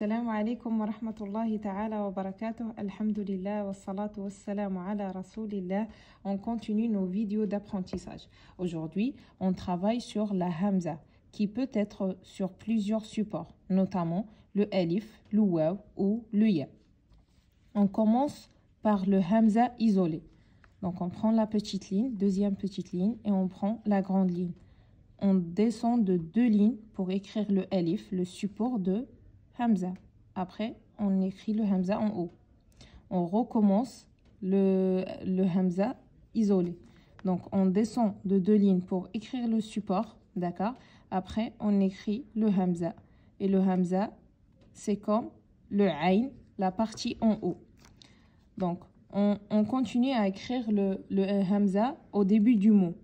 Salam alaikum wa rahmatullahi ta'ala wa barakatuh. Alhamdulillah wa salatu wa salam ala rasulillah. On continue nos vidéos d'apprentissage. Aujourd'hui, on travaille sur la hamza qui peut être sur plusieurs supports, notamment le alif, le waw ou le ya. On commence par le hamza isolé. Donc on prend la petite ligne, deuxième petite ligne et on prend la grande ligne. On descend de 2 lignes pour écrire le alif, le support de hamza. Après, on écrit le hamza en haut. On recommence le hamza isolé. Donc, on descend de 2 lignes pour écrire le support, d'accord? Après, on écrit le hamza. Et le hamza, c'est comme le ayn, la partie en haut. Donc, on continue à écrire le hamza au début du mot.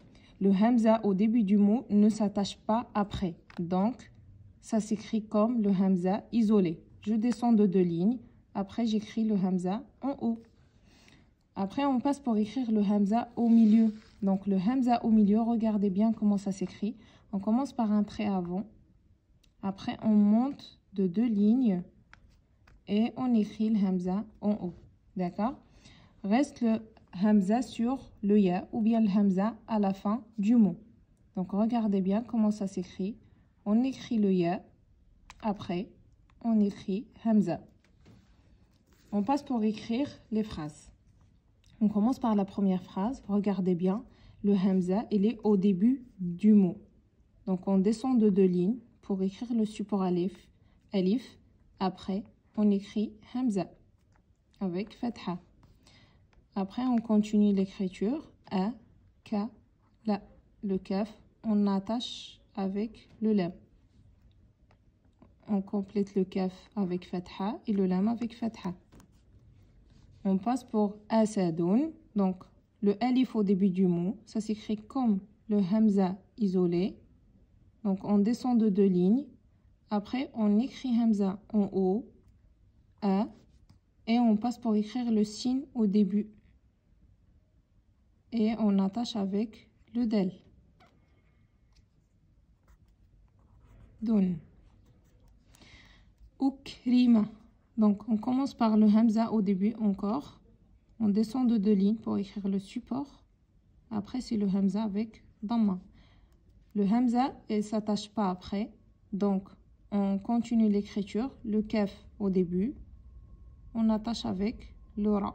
Le hamza au début du mot ne s'attache pas après. Donc, ça s'écrit comme le hamza isolé. Je descends de 2 lignes. Après, j'écris le hamza en haut. Après, on passe pour écrire le hamza au milieu. Donc, le hamza au milieu, regardez bien comment ça s'écrit. On commence par un trait avant. Après, on monte de 2 lignes. Et on écrit le hamza en haut. D'accord? Reste le hamza sur le ya ou bien le hamza à la fin du mot. Donc, regardez bien comment ça s'écrit. On écrit le ya, après on écrit hamza. On passe pour écrire les phrases. On commence par la première phrase. Regardez bien, le hamza, il est au début du mot. Donc on descend de 2 lignes pour écrire le support alif. Après on écrit hamza avec fatha. Après on continue l'écriture. A, ka, la. Le kaf, on attache avec le lam. On complète le kaf avec fatha et le lam avec fatha. On passe pour asadoun. Donc, le alif au début du mot, ça s'écrit comme le hamza isolé. Donc, on descend de 2 lignes. Après, on écrit hamza en haut, a, et on passe pour écrire le signe au début. Et on attache avec le del. Doun. Ukrima. Donc, on commence par le hamza au début encore. On descend de 2 lignes pour écrire le support. Après, c'est le hamza avec dhamma. Le hamza, il ne s'attache pas après. Donc, on continue l'écriture. Le kaf au début. On attache avec le ra.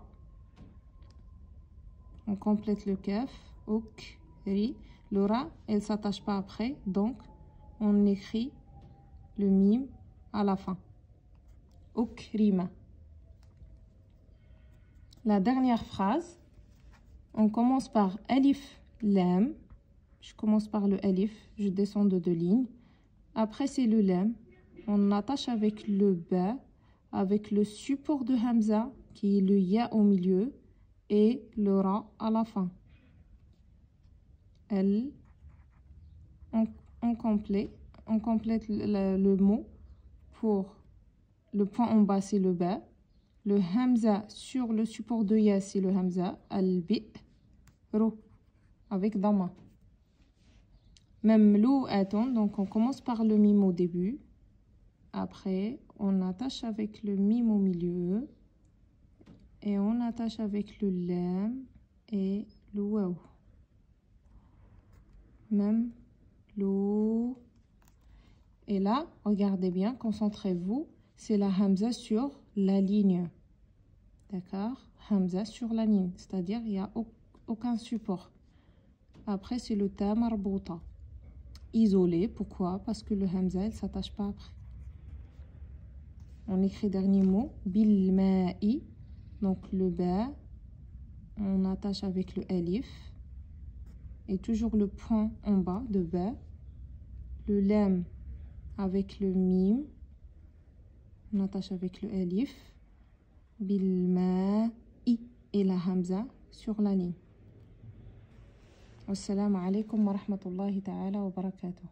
On complète le kaf. Ukri. Le ra, il ne s'attache pas après. Donc, on écrit le mim à la fin. Ukrima. La dernière phrase, on commence par alif, lam. Je commence par le alif, je descends de 2 lignes. Après, c'est le lam. On attache avec le ba, avec le support de hamza, qui est le ya au milieu, et le ra à la fin. On complète le mot pour le point en bas, c'est le ba. Le hamza sur le support de ya, c'est le hamza. Al-bi-ru. Avec dhamma. Mamlou'atun. Donc, on commence par le mim au début. Après, on attache avec le mim au milieu. Et on attache avec le lam et le waw. Mamlou. Et là, regardez bien, concentrez-vous. C'est la hamza sur la ligne. D'accord? Hamza sur la ligne. C'est-à-dire, il n'y a aucun support. Après, c'est le ta marbouta. Isolé. Pourquoi? Parce que le hamza, il ne s'attache pas après. On écrit dernier mot. Bil ma'i. Donc, le ba. On attache avec le alif. Et toujours le point en bas de ba. Le lam avec le mim. On attache avec le alif. Bil ma'i. Et la hamza sur la ligne. Wassalamu alaikum wa rahmatullahi ta'ala wa barakatuh.